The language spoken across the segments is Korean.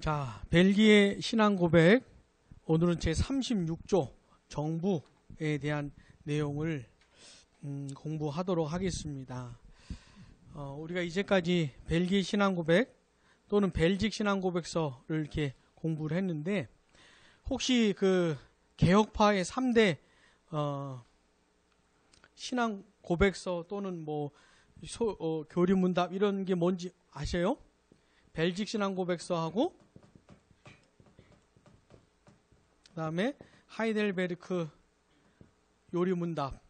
자, 벨기에 신앙 고백, 오늘은 제 36조 정부에 대한 내용을 공부하도록 하겠습니다. 우리가 이제까지 벨기에 신앙 고백 또는 벨직 신앙 고백서를 이렇게 공부를 했는데, 혹시 그 개혁파의 3대 신앙 고백서 또는 뭐 교리문답 이런 게 뭔지 아세요? 벨직 신앙 고백서하고 그 다음에 하이델베르크 요리문답,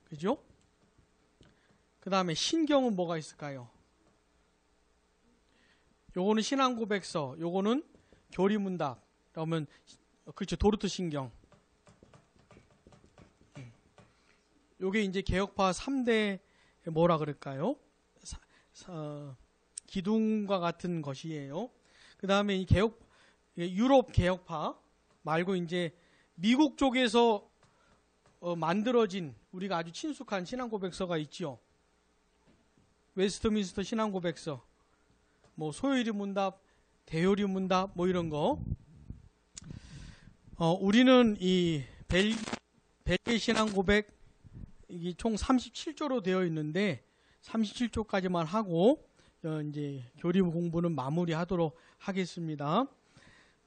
그죠? 그 다음에 신경은 뭐가 있을까요? 요거는 신앙 고백서, 요거는 교리문답, 그러면 그렇죠, 도르트 신경. 요게 이제 개혁파 3대 뭐라 그럴까요? 기둥과 같은 것이에요. 그 다음에 이 유럽 개혁파 말고 이제 미국 쪽에서 만들어진 우리가 아주 친숙한 신앙 고백서가 있지요. 웨스트민스터 신앙 고백서, 뭐 소요리 문답, 대요리 문답, 뭐 이런 거. 우리는 이 벨기에 신앙 고백 이게 총 37조로 되어 있는데 37조까지만 하고 이제 교리 공부는 마무리하도록 하겠습니다.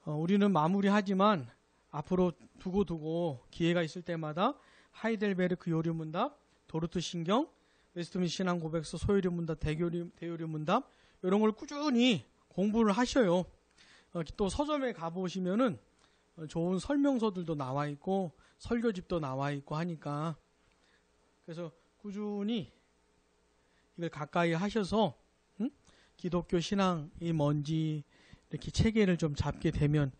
우리는 마무리하지만 앞으로 두고 기회가 있을 때마다 하이델베르크 요리문답, 도르트 신경, 웨스트민스터 신앙 고백서, 소요리 문답, 대요리 문답 이런 걸 꾸준히 공부를 하셔요. 또 서점에 가보시면은 좋은 설명서들도 나와 있고 설교집도 나와 있고 하니까, 그래서 꾸준히 이걸 가까이 하셔서 기독교 신앙이 뭔지 이렇게 체계를 좀 잡게 되면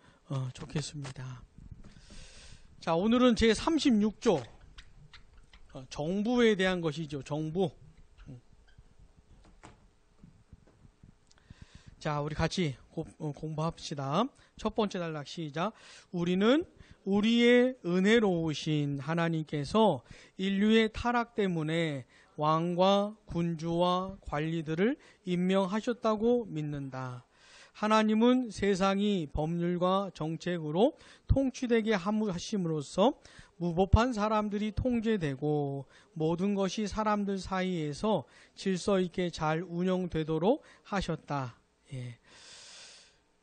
좋겠습니다. 자, 오늘은 제 36조 정부에 대한 것이죠. 정부. 자, 우리 같이 공부합시다. 첫 번째 단락 시작. 우리는 우리의 은혜로우신 하나님께서 인류의 타락 때문에 왕과 군주와 관리들을 임명하셨다고 믿는다. 하나님은 세상이 법률과 정책으로 통치되게 하심으로써 무법한 사람들이 통제되고 모든 것이 사람들 사이에서 질서 있게 잘 운영되도록 하셨다. 예.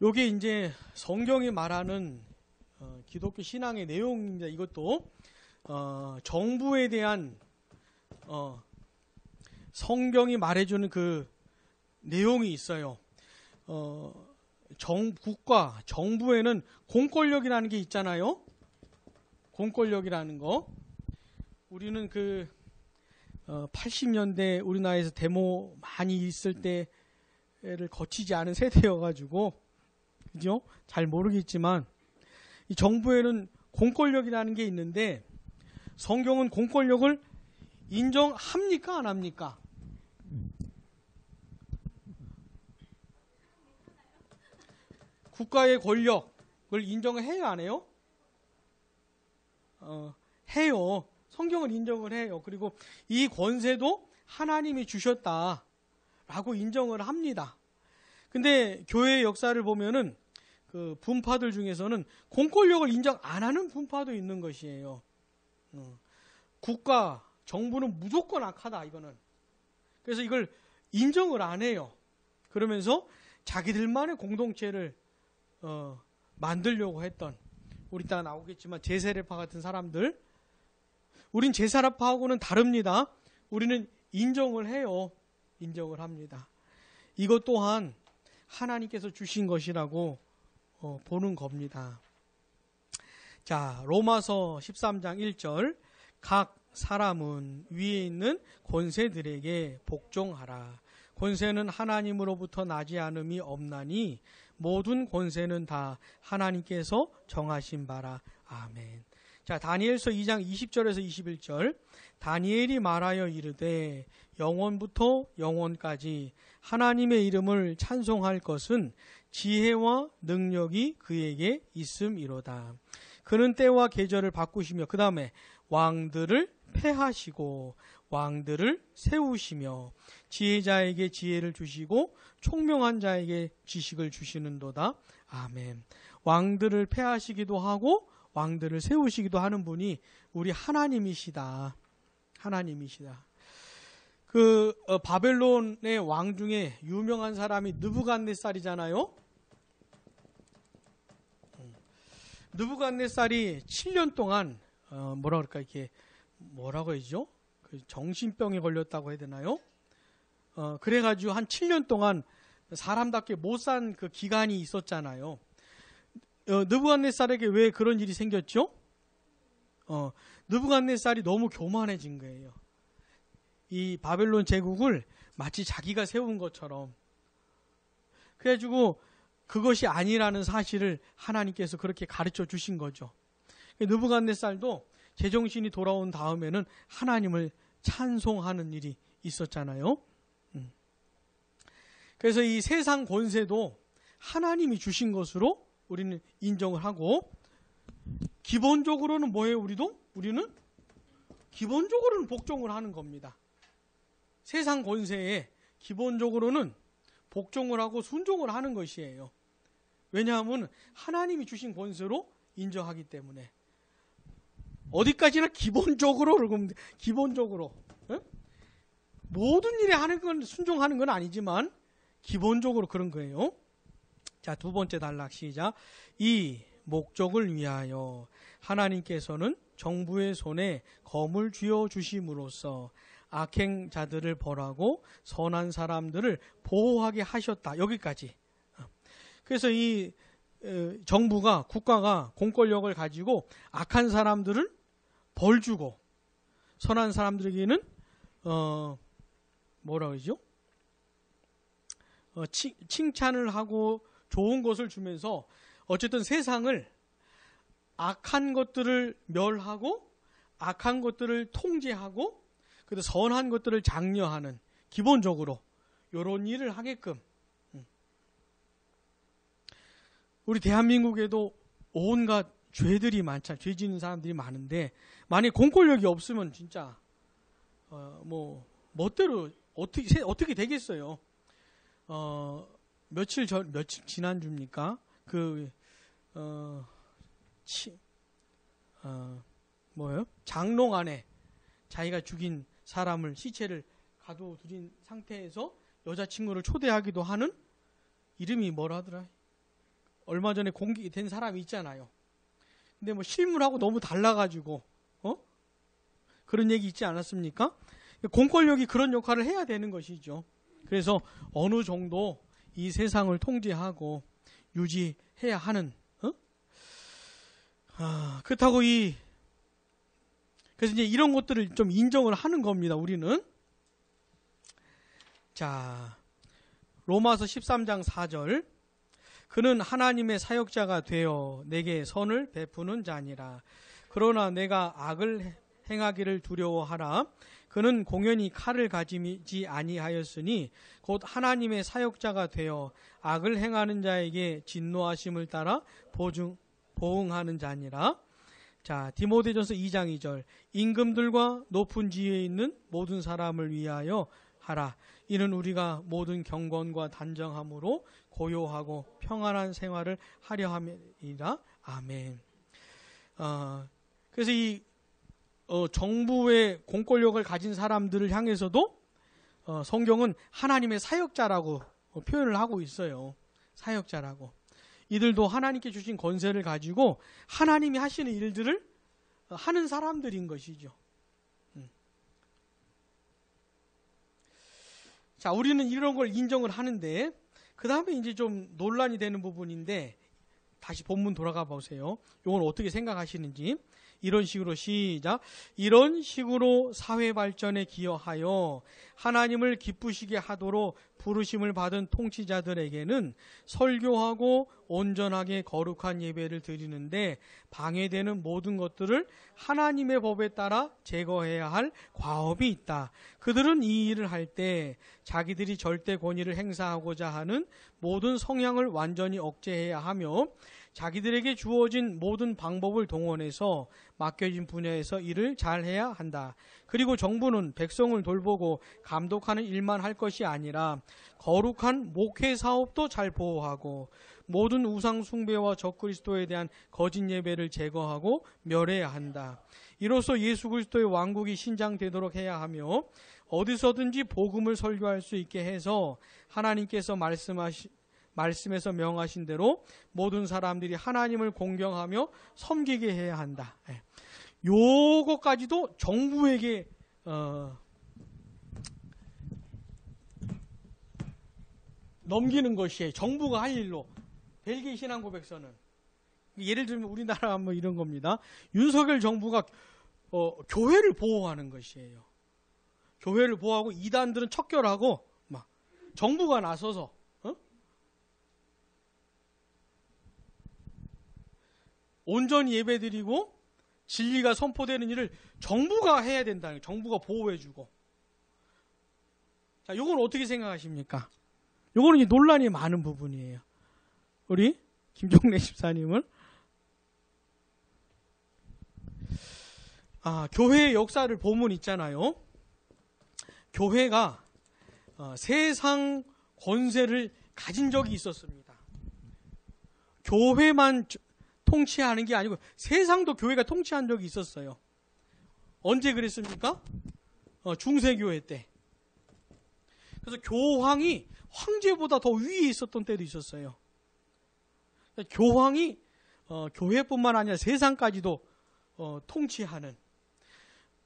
요게 이제 성경이 말하는 기독교 신앙의 내용입니다. 이것도 정부에 대한 성경이 말해주는 그 내용이 있어요. 국가, 정부에는 공권력이라는 게 있잖아요. 공권력이라는 거. 우리는 80년대 우리나라에서 데모 많이 있을 때를 거치지 않은 세대여가지고, 그죠? 잘 모르겠지만, 이 정부에는 공권력이라는 게 있는데, 성경은 공권력을 인정합니까? 안 합니까? 국가의 권력을 인정해요, 안 해요? 해요. 성경은 인정을 해요. 그리고 이 권세도 하나님이 주셨다라고 인정을 합니다. 근데 교회의 역사를 보면은 그 분파들 중에서는 공권력을 인정 안 하는 분파도 있는 것이에요. 국가, 정부는 무조건 악하다, 이거는. 그래서 이걸 인정을 안 해요. 그러면서 자기들만의 공동체를 만들려고 했던, 우리 이따가 나오겠지만 제세례파 같은 사람들, 우린 제세례파하고는 다릅니다. 우리는 인정을 해요. 인정을 합니다. 이것 또한 하나님께서 주신 것이라고 보는 겁니다. 자, 로마서 13장 1절, 각 사람은 위에 있는 권세들에게 복종하라. 권세는 하나님으로부터 나지 않음이 없나니 모든 권세는 다 하나님께서 정하신 바라. 아멘. 자, 다니엘서 2장 20절에서 21절. 다니엘이 말하여 이르되 영원부터 영원까지 하나님의 이름을 찬송할 것은 지혜와 능력이 그에게 있음이로다. 그는 때와 계절을 바꾸시며, 그 다음에 왕들을 패하시고 왕들을 세우시며 지혜자에게 지혜를 주시고 총명한 자에게 지식을 주시는도다. 아멘. 왕들을 폐하시기도 하고 왕들을 세우시기도 하는 분이 우리 하나님이시다. 하나님이시다. 바벨론의 왕 중에 유명한 사람이 느부갓네살이잖아요. 느부갓네살이 7년 동안 뭐라고 해야죠? 정신병에 걸렸다고 해야 되나요? 그래가지고 한 7년 동안 사람답게 못 산 그 기간이 있었잖아요. 느부갓네살에게 왜 그런 일이 생겼죠? 느부갓네살이 너무 교만해진 거예요. 이 바벨론 제국을 마치 자기가 세운 것처럼. 그래가지고 그것이 아니라는 사실을 하나님께서 그렇게 가르쳐 주신 거죠. 느부갓네살도 제정신이 돌아온 다음에는 하나님을 찬송하는 일이 있었잖아요. 그래서 이 세상 권세도 하나님이 주신 것으로 우리는 인정을 하고, 기본적으로는 뭐예요? 우리는 기본적으로는 복종을 하는 겁니다. 세상 권세에 기본적으로는 복종을 하고 순종을 하는 것이에요. 왜냐하면 하나님이 주신 권세로 인정하기 때문에. 어디까지나 기본적으로, 에? 모든 일에 하는 건 순종하는 건 아니지만 기본적으로 그런 거예요. 자, 두 번째 단락 시작. 이 목적을 위하여 하나님께서는 정부의 손에 검을 쥐어 주심으로써 악행자들을 벌하고 선한 사람들을 보호하게 하셨다. 여기까지. 그래서 이 정부가, 국가가 공권력을 가지고 악한 사람들을 벌주고 선한 사람들에게는 뭐라 그러죠? 칭찬을 하고 좋은 것을 주면서 어쨌든 세상을 악한 것들을 멸하고 악한 것들을 통제하고 그래도 선한 것들을 장려하는, 기본적으로 이런 일을 하게끔. 우리 대한민국에도 온갖 죄들이 많잖아요. 죄 지는 사람들이 많은데 만약 공권력이 없으면 진짜 멋대로 어떻게 되겠어요. 며칠 지난주입니까? 장롱 안에 자기가 죽인 사람을, 시체를 가둬두린 상태에서 여자친구를 초대하기도 하는, 이름이 뭐라 하더라? 얼마 전에 공개된 사람이 있잖아요. 근데 실물하고 너무 달라가지고, 그런 얘기 있지 않았습니까? 공권력이 그런 역할을 해야 되는 것이죠. 그래서 어느 정도 이 세상을 통제하고 유지해야 하는, 그렇다고 그래서 이제 이런 것들을 좀 인정을 하는 겁니다, 우리는. 자, 로마서 13장 4절. 그는 하나님의 사역자가 되어 내게 선을 베푸는 자니라. 그러나 내가 악을 행하기를 두려워하라. 그는 공연히 칼을 가지지 아니하였으니 곧 하나님의 사역자가 되어 악을 행하는 자에게 진노하심을 따라 보응하는 자니라. 자, 디모데전서 2장 2절. 임금들과 높은 지위에 있는 모든 사람을 위하여 하라. 이는 우리가 모든 경건과 단정함으로 고요하고 평안한 생활을 하려 함이라. 아멘. 그래서 이 정부의 공권력을 가진 사람들을 향해서도 성경은 하나님의 사역자라고 표현을 하고 있어요. 사역자라고. 이들도 하나님께 주신 권세를 가지고 하나님이 하시는 일들을 하는 사람들인 것이죠. 자, 우리는 이런 걸 인정을 하는데, 그 다음에 이제 좀 논란이 되는 부분인데, 다시 본문 돌아가 보세요. 이건 어떻게 생각하시는지. 이런 식으로 시작. 이런 식으로 사회 발전에 기여하여 하나님을 기쁘시게 하도록 부르심을 받은 통치자들에게는 설교하고 온전하게 거룩한 예배를 드리는데 방해되는 모든 것들을 하나님의 법에 따라 제거해야 할 과업이 있다. 그들은 이 일을 할 때 자기들이 절대 권위를 행사하고자 하는 모든 성향을 완전히 억제해야 하며 자기들에게 주어진 모든 방법을 동원해서 맡겨진 분야에서 일을 잘해야 한다. 그리고 정부는 백성을 돌보고 감독하는 일만 할 것이 아니라 거룩한 목회 사업도 잘 보호하고 모든 우상 숭배와 적그리스도에 대한 거짓 예배를 제거하고 멸해야 한다. 이로써 예수 그리스도의 왕국이 신장되도록 해야 하며 어디서든지 복음을 설교할 수 있게 해서 하나님께서 말씀에서 명하신 대로 모든 사람들이 하나님을 공경하며 섬기게 해야 한다. 요거까지도 정부에게 넘기는 것이에요. 정부가 할 일로. 벨기에 신앙고백서는 예를 들면 우리나라 뭐 이런 겁니다. 윤석열 정부가 교회를 보호하는 것이에요. 교회를 보호하고 이단들은 척결하고 막 정부가 나서서 온전히 예배드리고 진리가 선포되는 일을 정부가 해야 된다는 거예요. 정부가 보호해주고. 자, 이건 어떻게 생각하십니까? 이거는 이제 논란이 많은 부분이에요. 우리 김종래 집사님은 교회의 역사를 보면 있잖아요. 교회가 세상 권세를 가진 적이 있었습니다. 교회만 통치하는 게 아니고 세상도 교회가 통치한 적이 있었어요. 언제 그랬습니까? 중세교회 때. 그래서 교황이 황제보다 더 위에 있었던 때도 있었어요. 교황이 교회뿐만 아니라 세상까지도 통치하는.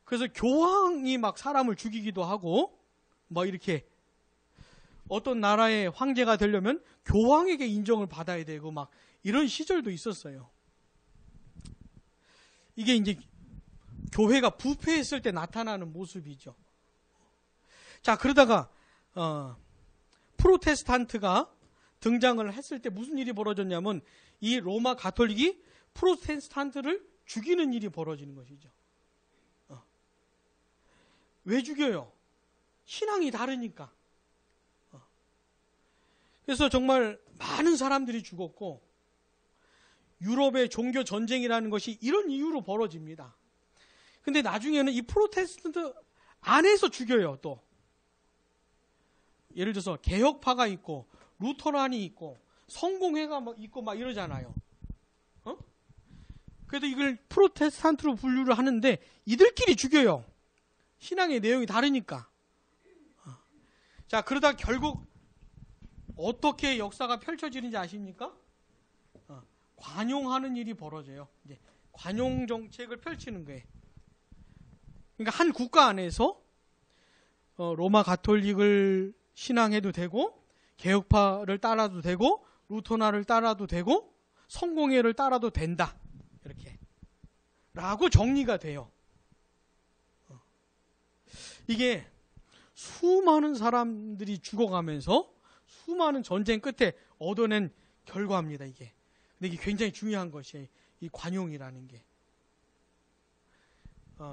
그래서 교황이 막 사람을 죽이기도 하고 뭐 이렇게 어떤 나라의 황제가 되려면 교황에게 인정을 받아야 되고 막 이런 시절도 있었어요. 이게 이제 교회가 부패했을 때 나타나는 모습이죠. 자, 그러다가 프로테스탄트가 등장을 했을 때 무슨 일이 벌어졌냐면 이 로마 가톨릭이 프로테스탄트를 죽이는 일이 벌어지는 것이죠. 왜 죽여요? 신앙이 다르니까. 그래서 정말 많은 사람들이 죽었고 유럽의 종교 전쟁이라는 것이 이런 이유로 벌어집니다. 근데 나중에는 이 프로테스탄트 안에서 죽여요. 또 예를 들어서 개혁파가 있고 루터란이 있고 성공회가 있고 막 이러잖아요. 그래도 이걸 프로테스탄트로 분류를 하는데 이들끼리 죽여요. 신앙의 내용이 다르니까. 자, 그러다 결국 어떻게 역사가 펼쳐지는지 아십니까? 관용하는 일이 벌어져요. 이제 관용 정책을 펼치는 거예요. 그러니까 한 국가 안에서 로마 가톨릭을 신앙해도 되고 개혁파를 따라도 되고 루터나를 따라도 되고 성공회를 따라도 된다. 이렇게 라고 정리가 돼요. 이게 수많은 사람들이 죽어가면서 수많은 전쟁 끝에 얻어낸 결과입니다. 이게. 근데 이게 굉장히 중요한 것이에요. 이 관용이라는 게.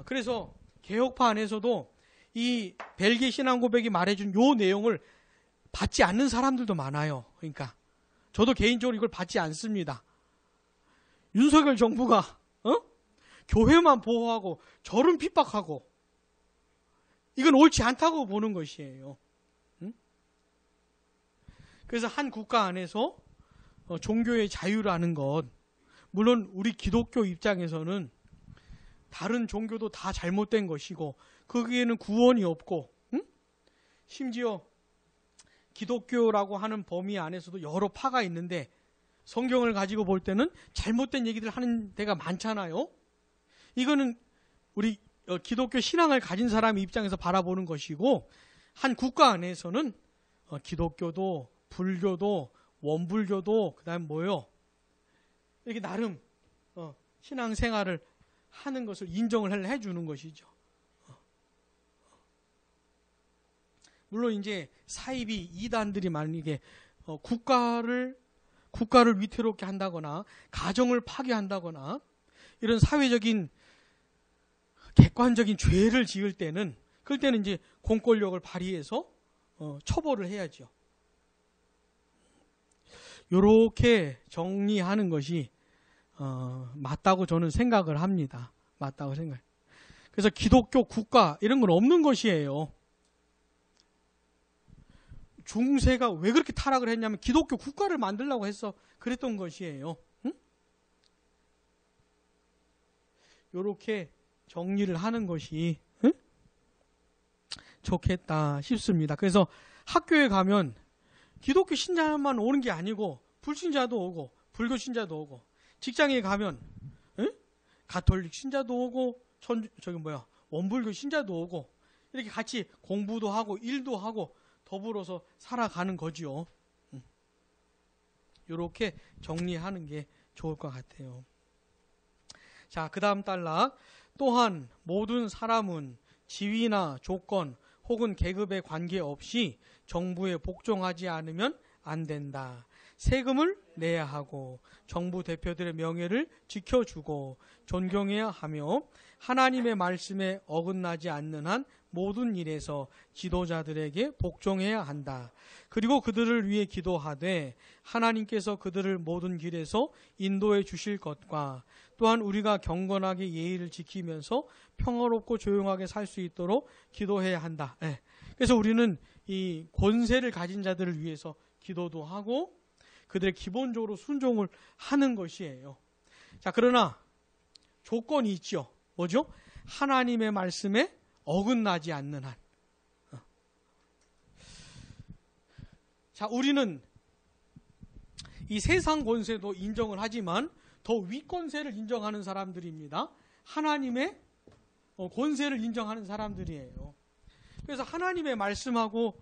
그래서 개혁파 안에서도 이 벨기에 신앙고백이 말해준 요 내용을 받지 않는 사람들도 많아요. 그러니까 저도 개인적으로 이걸 받지 않습니다. 윤석열 정부가 교회만 보호하고 저를 핍박하고 이건 옳지 않다고 보는 것이에요. 그래서 한 국가 안에서 종교의 자유라는 것, 물론 우리 기독교 입장에서는 다른 종교도 다 잘못된 것이고 거기에는 구원이 없고 심지어 기독교라고 하는 범위 안에서도 여러 파가 있는데 성경을 가지고 볼 때는 잘못된 얘기들 하는 데가 많잖아요. 이거는 우리 기독교 신앙을 가진 사람의 입장에서 바라보는 것이고 한 국가 안에서는 기독교도 불교도 원불교도 그다음에 뭐요? 이렇게 나름 신앙생활을 하는 것을 인정을 해주는 것이죠. 물론 이제 사이비 이단들이 만약에 국가를 위태롭게 한다거나 가정을 파괴한다거나 이런 사회적인 객관적인 죄를 지을 때는 그럴 때는 이제 공권력을 발휘해서 처벌을 해야죠. 이렇게 정리하는 것이 맞다고 저는 생각을 합니다. 맞다고 생각해요. 그래서 기독교 국가 이런 건 없는 것이에요. 중세가 왜 그렇게 타락을 했냐면 기독교 국가를 만들려고 해서 그랬던 것이에요. 응? 이렇게 정리를 하는 것이 응? 좋겠다 싶습니다. 그래서 학교에 가면 기독교 신자만 오는 게 아니고 불신자도 오고 불교 신자도 오고, 직장에 가면 응? 가톨릭 신자도 오고 원불교 신자도 오고, 이렇게 같이 공부도 하고 일도 하고 더불어서 살아가는 거지요. 이렇게 정리하는 게 좋을 것 같아요. 자, 그 다음 단락. 또한 모든 사람은 지위나 조건 혹은 계급에 관계없이 정부에 복종하지 않으면 안 된다. 세금을 내야 하고 정부 대표들의 명예를 지켜주고 존경해야 하며 하나님의 말씀에 어긋나지 않는 한 모든 일에서 지도자들에게 복종해야 한다. 그리고 그들을 위해 기도하되 하나님께서 그들을 모든 길에서 인도해 주실 것과 또한 우리가 경건하게 예의를 지키면서 평화롭고 조용하게 살 수 있도록 기도해야 한다. 네. 그래서 우리는 이 권세를 가진 자들을 위해서 기도도 하고 그들의 기본적으로 순종을 하는 것이에요. 자, 그러나 조건이 있죠. 뭐죠? 하나님의 말씀에 어긋나지 않는 한. 자, 우리는 이 세상 권세도 인정을 하지만 더 윗권세를 인정하는 사람들입니다. 하나님의 권세를 인정하는 사람들이에요. 그래서 하나님의 말씀하고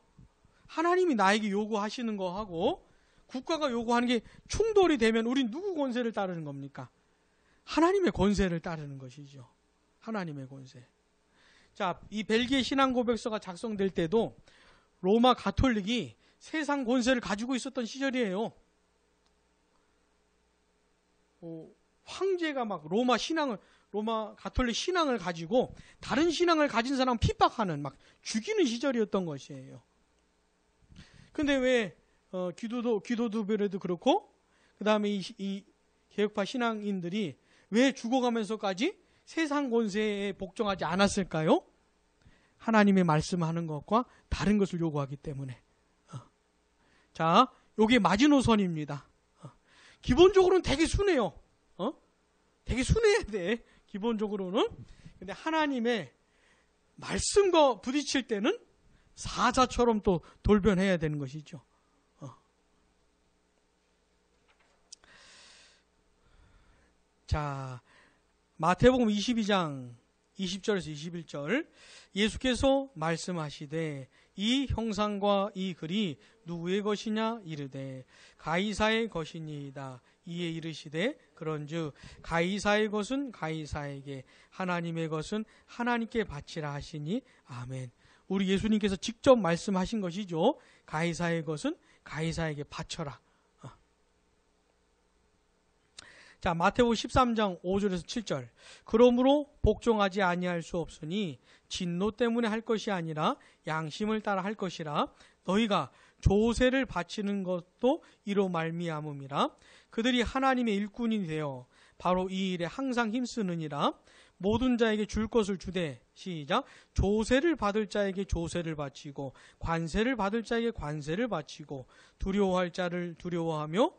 하나님이 나에게 요구하시는 거하고 국가가 요구하는 게 충돌이 되면 우린 누구 권세를 따르는 겁니까? 하나님의 권세를 따르는 것이죠. 하나님의 권세. 자, 이 벨기에 신앙고백서가 작성될 때도 로마 가톨릭이 세상 권세를 가지고 있었던 시절이에요. 황제가 막 로마 가톨릭 신앙을 가지고 다른 신앙을 가진 사람 핍박하는, 막 죽이는 시절이었던 것이에요. 근데 왜 기도도베레도 그렇고 그 다음에 이 개혁파 신앙인들이 왜 죽어가면서까지 세상 권세에 복종하지 않았을까요? 하나님의 말씀하는 것과 다른 것을 요구하기 때문에. 자, 요게 마지노선입니다. 기본적으로는 되게 순해요. 되게 순해야 돼. 기본적으로는. 근데 하나님의 말씀과 부딪힐 때는 사자처럼 또 돌변해야 되는 것이죠. 자, 마태복음 22장 20절에서 21절. 예수께서 말씀하시되 이 형상과 이 글이 누구의 것이냐 이르되 가이사의 것이니이다. 이에 이르시되 그런즉 가이사의 것은 가이사에게 하나님의 것은 하나님께 바치라 하시니 아멘. 우리 예수님께서 직접 말씀하신 것이죠. 가이사의 것은 가이사에게 바쳐라. 자, 마태복음 13장 5절에서 7절. 그러므로 복종하지 아니할 수 없으니 진노 때문에 할 것이 아니라 양심을 따라 할 것이라. 너희가 조세를 바치는 것도 이로 말미암음이라. 그들이 하나님의 일꾼이 되어 바로 이 일에 항상 힘쓰느니라. 모든 자에게 줄 것을 주되 시작. 조세를 받을 자에게 조세를 바치고 관세를 받을 자에게 관세를 바치고 두려워할 자를 두려워하며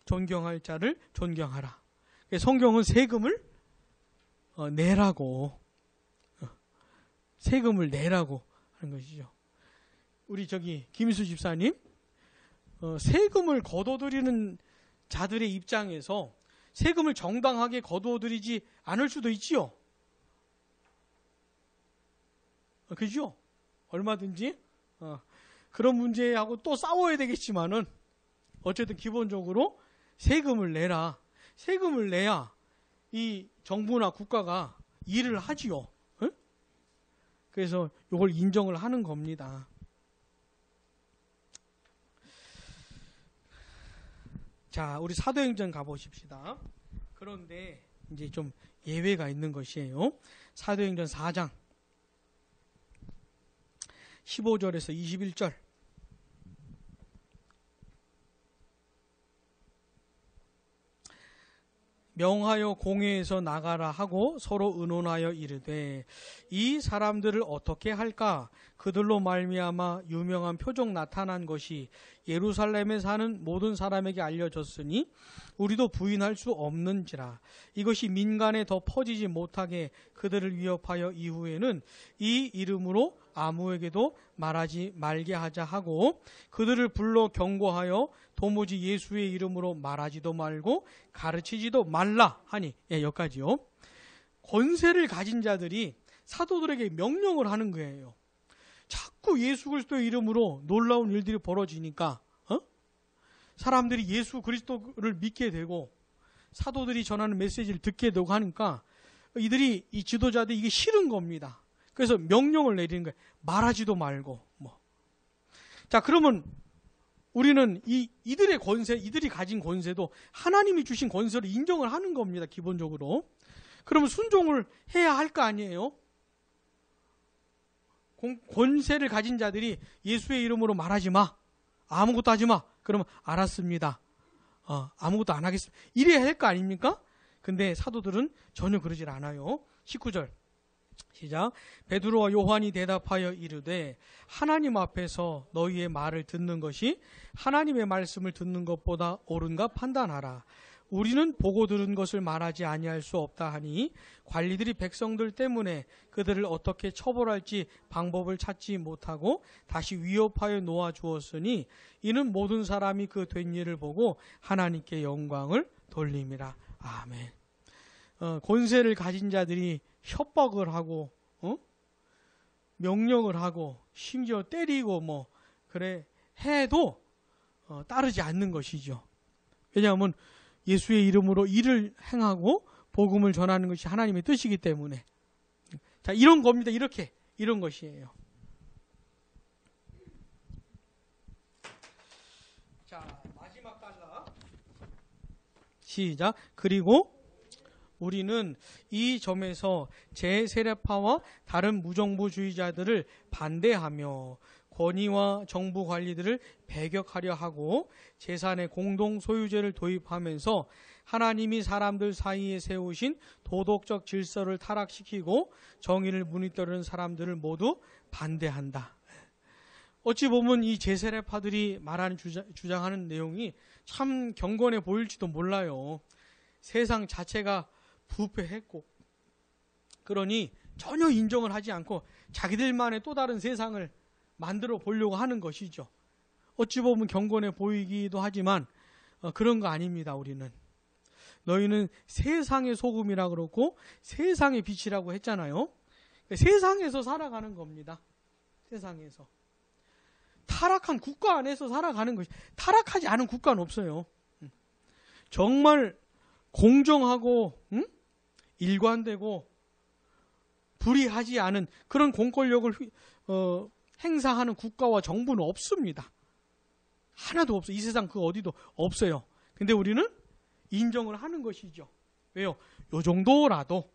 존경할 자를 존경하라. 성경은 세금을 내라고 세금을 내라고 하는 것이죠. 우리 김희수 집사님, 세금을 거둬들이는 자들의 입장에서 세금을 정당하게 거둬들이지 않을 수도 있지요. 그죠? 얼마든지 그런 문제하고 또 싸워야 되겠지만은 어쨌든 기본적으로 세금을 내라. 세금을 내야 이 정부나 국가가 일을 하지요. 응? 그래서 이걸 인정을 하는 겁니다. 자, 우리 사도행전 가보십시다. 그런데 이제 좀 예외가 있는 것이에요. 사도행전 4장 15절에서 21절. 명하여 공회에서 나가라 하고 서로 의논하여 이르되 이 사람들을 어떻게 할까? 그들로 말미암아 유명한 표적 나타난 것이 예루살렘에 사는 모든 사람에게 알려졌으니 우리도 부인할 수 없는지라. 이것이 민간에 더 퍼지지 못하게 그들을 위협하여 이후에는 이 이름으로 아무에게도 말하지 말게 하자 하고 그들을 불러 경고하여 도무지 예수의 이름으로 말하지도 말고 가르치지도 말라 하니. 여기까지요. 권세를 가진 자들이 사도들에게 명령을 하는 거예요. 자꾸 예수 그리스도의 이름으로 놀라운 일들이 벌어지니까 사람들이 예수 그리스도를 믿게 되고 사도들이 전하는 메시지를 듣게 되고 하니까 이들이 이 지도자들이 이게 싫은 겁니다. 그래서 명령을 내리는 거예요. 말하지도 말고 자, 그러면 우리는 이들의 권세, 이들이 가진 권세도 하나님이 주신 권세를 인정을 하는 겁니다. 기본적으로. 그러면 순종을 해야 할 거 아니에요? 권세를 가진 자들이 예수의 이름으로 말하지 마. 아무것도 하지 마. 그러면 알았습니다. 아무것도 안 하겠습니다. 이래야 할 거 아닙니까? 근데 사도들은 전혀 그러질 않아요. 19절 시작. 베드로와 요한이 대답하여 이르되 하나님 앞에서 너희의 말을 듣는 것이 하나님의 말씀을 듣는 것보다 옳은가 판단하라. 우리는 보고 들은 것을 말하지 아니할 수 없다 하니 관리들이 백성들 때문에 그들을 어떻게 처벌할지 방법을 찾지 못하고 다시 위협하여 놓아 주었으니 이는 모든 사람이 그 된 일을 보고 하나님께 영광을 돌림이라. 아멘. 권세를 가진 자들이 협박을 하고 명령을 하고 심지어 때리고 그래 해도 따르지 않는 것이죠. 왜냐하면 예수의 이름으로 일을 행하고 복음을 전하는 것이 하나님의 뜻이기 때문에. 자, 이런 겁니다. 이런 것이에요. 자, 마지막 단락. 시작. 그리고 우리는 이 점에서 제세례파와 다른 무정부주의자들을 반대하며 권위와 정부 관리들을 배격하려 하고 재산의 공동 소유제를 도입하면서 하나님이 사람들 사이에 세우신 도덕적 질서를 타락시키고 정의를 무너뜨리는 사람들을 모두 반대한다. 어찌 보면 이 제세례파들이 말하는 주장하는 내용이 참 경건해 보일지도 몰라요. 세상 자체가 부패했고 그러니 전혀 인정을 하지 않고 자기들만의 또 다른 세상을 만들어 보려고 하는 것이죠. 어찌 보면 경건해 보이기도 하지만 그런 거 아닙니다. 우리는 너희는 세상의 소금이라 그러고 세상의 빛이라고 했잖아요. 세상에서 살아가는 겁니다. 세상에서 타락한 국가 안에서 살아가는 것이. 타락하지 않은 국가는 없어요. 정말 공정하고 일관되고 불의하지 않은 그런 공권력을 행사하는 국가와 정부는 없습니다. 하나도 없어요. 이 세상 그 어디도 없어요. 근데 우리는 인정을 하는 것이죠. 왜요? 요 정도라도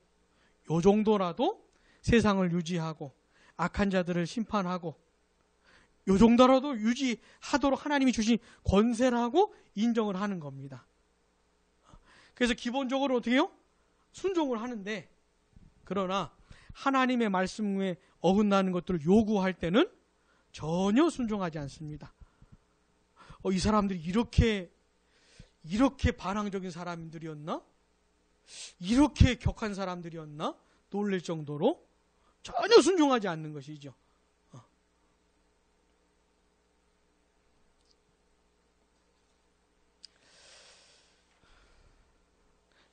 세상을 유지하고 악한 자들을 심판하고 요 정도라도 유지하도록 하나님이 주신 권세라고 인정을 하는 겁니다. 그래서 기본적으로 어떻게 해요? 순종을 하는데 그러나 하나님의 말씀에 어긋나는 것들을 요구할 때는 전혀 순종하지 않습니다. 이 사람들이 이렇게 반항적인 사람들이었나? 이렇게 격한 사람들이었나? 놀랄 정도로 전혀 순종하지 않는 것이죠.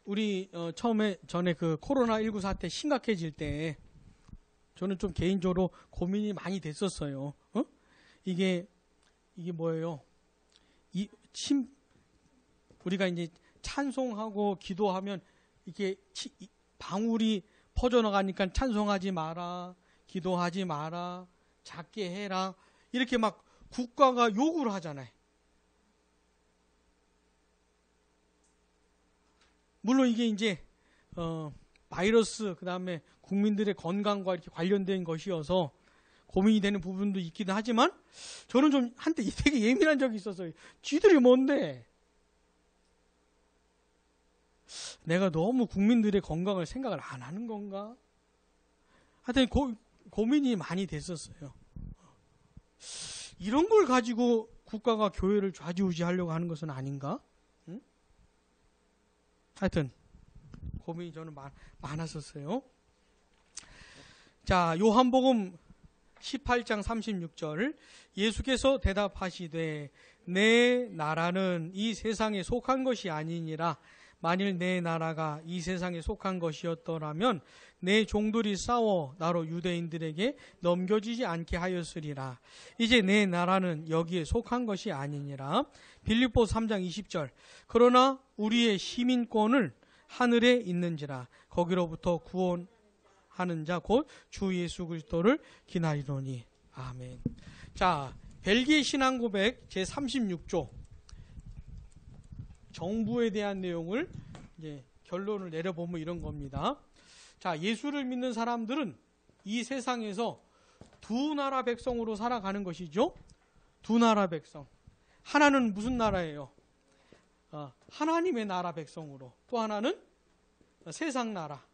우리 전에 그 코로나19 사태 심각해질 때 저는 좀 개인적으로 고민이 많이 됐었어요. 이게 뭐예요? 우리가 이제 찬송하고 기도하면 이게 방울이 퍼져나가니까 찬송하지 마라, 기도하지 마라, 작게 해라 이렇게 막 국가가 요구를 하잖아요. 물론 이게 이제 바이러스 그다음에 국민들의 건강과 이렇게 관련된 것이어서 고민이 되는 부분도 있기도 하지만 저는 좀 한때 되게 예민한 적이 있었어요. 쥐들이 뭔데? 내가 너무 국민들의 건강을 생각을 안 하는 건가? 하여튼 고민이 많이 됐었어요. 이런 걸 가지고 국가가 교회를 좌지우지하려고 하는 것은 아닌가? 응? 하여튼 고민이 저는 많았었어요. 자, 요한복음 18장 36절, 예수께서 대답하시되 내 나라는 이 세상에 속한 것이 아니니라. 만일 내 나라가 이 세상에 속한 것이었더라면 내 종들이 싸워 나로 유대인들에게 넘겨지지 않게 하였으리라. 이제 내 나라는 여기에 속한 것이 아니니라. 빌립보서 3장 20절, 그러나 우리의 시민권을 하늘에 있는지라. 거기로부터 구원하는 자 곧 주 예수 그리스도를 기다리노니. 아멘. 자, 벨기에 신앙고백 제36조, 정부에 대한 내용을 이제 결론을 내려보면 이런 겁니다. 자, 예수를 믿는 사람들은 이 세상에서 두 나라 백성으로 살아가는 것이죠. 두 나라 백성. 하나는 무슨 나라예요? 하나님의 나라 백성으로. 또 하나는 세상 나라.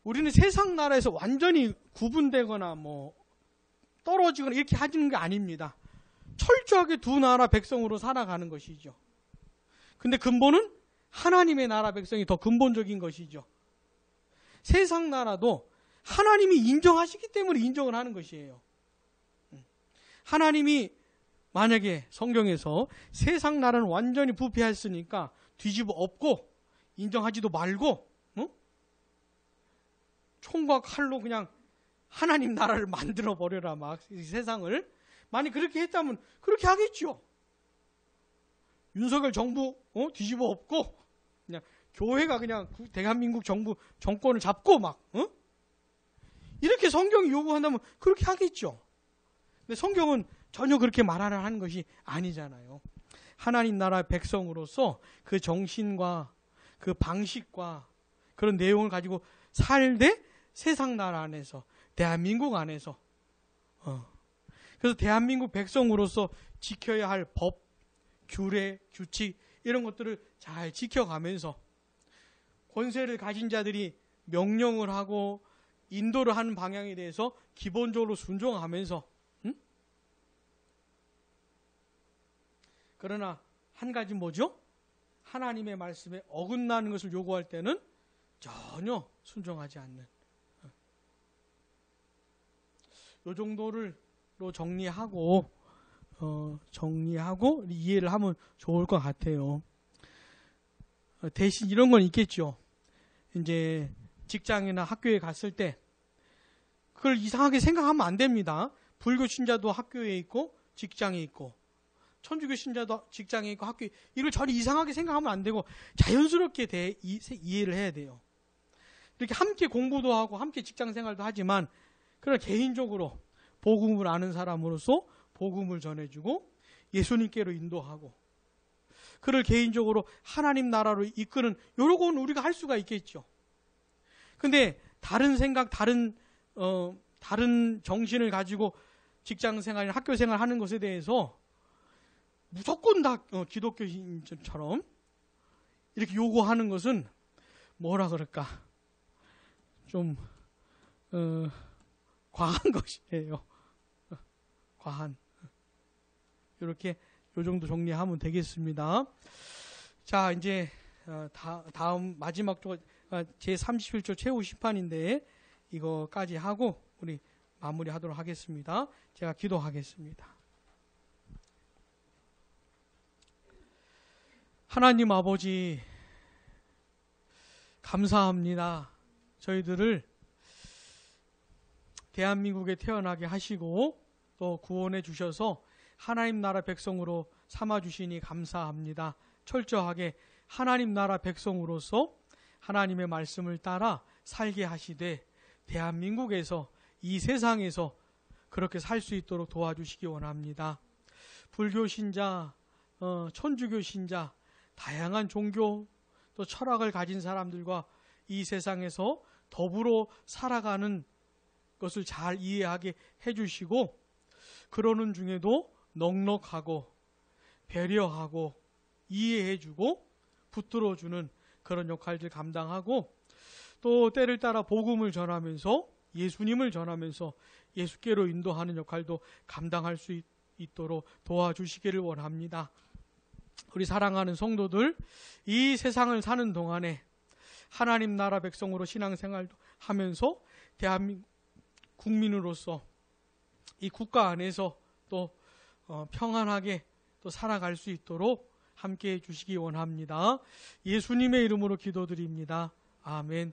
우리는 세상 나라에서 완전히 구분되거나 뭐 떨어지거나 이렇게 하는 게 아닙니다. 철저하게 두 나라 백성으로 살아가는 것이죠. 근데 근본은 하나님의 나라 백성이 더 근본적인 것이죠. 세상 나라도 하나님이 인정하시기 때문에 인정을 하는 것이에요. 하나님이 만약에 성경에서 세상 나라는 완전히 부패했으니까 뒤집어 엎고 인정하지도 말고 총과 칼로 그냥 하나님 나라를 만들어 버려라, 막 이 세상을. 만약 그렇게 했다면 그렇게 하겠죠. 윤석열 정부 뒤집어 엎고 그냥 교회가 그냥 대한민국 정권을 잡고 막 이렇게 성경이 요구한다면 그렇게 하겠죠. 근데 성경은 전혀 그렇게 말하는 것이 아니잖아요. 하나님 나라 백성으로서 그 정신과 그 방식과 그런 내용을 가지고 살되 세상 나라 안에서, 대한민국 안에서 그래서 대한민국 백성으로서 지켜야 할 법, 규례, 규칙 이런 것들을 잘 지켜가면서 권세를 가진 자들이 명령을 하고 인도를 하는 방향에 대해서 기본적으로 순종하면서 그러나 한 가지 뭐죠? 하나님의 말씀에 어긋나는 것을 요구할 때는 전혀 순종하지 않는 요 정도로 정리하고 이해를 하면 좋을 것 같아요. 대신 이런 건 있겠죠. 이제 직장이나 학교에 갔을 때 그걸 이상하게 생각하면 안 됩니다. 불교 신자도 학교에 있고 직장에 있고 천주교 신자도 직장에 있고 학교에, 이걸 전혀 이상하게 생각하면 안 되고 자연스럽게 이해를 해야 돼요. 이렇게 함께 공부도 하고 함께 직장 생활도 하지만 그러나 개인적으로 복음을 아는 사람으로서 복음을 전해주고 예수님께로 인도하고 그를 개인적으로 하나님 나라로 이끄는 요런 건 우리가 할 수가 있겠죠. 근데 다른 생각, 다른 정신을 가지고 직장 생활이나 학교 생활 하는 것에 대해서 무조건 다 기독교인처럼 이렇게 요구하는 것은 뭐라 그럴까? 좀 과한 것이에요. 과한. 이렇게 요 정도 정리하면 되겠습니다. 자, 이제 다음 마지막 조 제31조 최후 심판인데 이거까지 하고 우리 마무리하도록 하겠습니다. 제가 기도하겠습니다. 하나님 아버지, 감사합니다. 저희들을 대한민국에 태어나게 하시고 또 구원해 주셔서 하나님 나라 백성으로 삼아 주시니 감사합니다. 철저하게 하나님 나라 백성으로서 하나님의 말씀을 따라 살게 하시되 대한민국에서, 이 세상에서 그렇게 살 수 있도록 도와주시기 원합니다. 불교 신자, 천주교 신자, 다양한 종교 또 철학을 가진 사람들과 이 세상에서 더불어 살아가는 것을 잘 이해하게 해주시고, 그러는 중에도 넉넉하고 배려하고 이해해주고 붙들어주는 그런 역할들 감당하고, 또 때를 따라 복음을 전하면서 예수님을 전하면서 예수께로 인도하는 역할도 감당할 수 있도록 도와주시기를 원합니다. 우리 사랑하는 성도들, 이 세상을 사는 동안에 하나님 나라 백성으로 신앙생활도 하면서 대한민국 국민으로서 이 국가 안에서 또 평안하게 또 살아갈 수 있도록 함께해 주시기 원합니다. 예수님의 이름으로 기도드립니다. 아멘.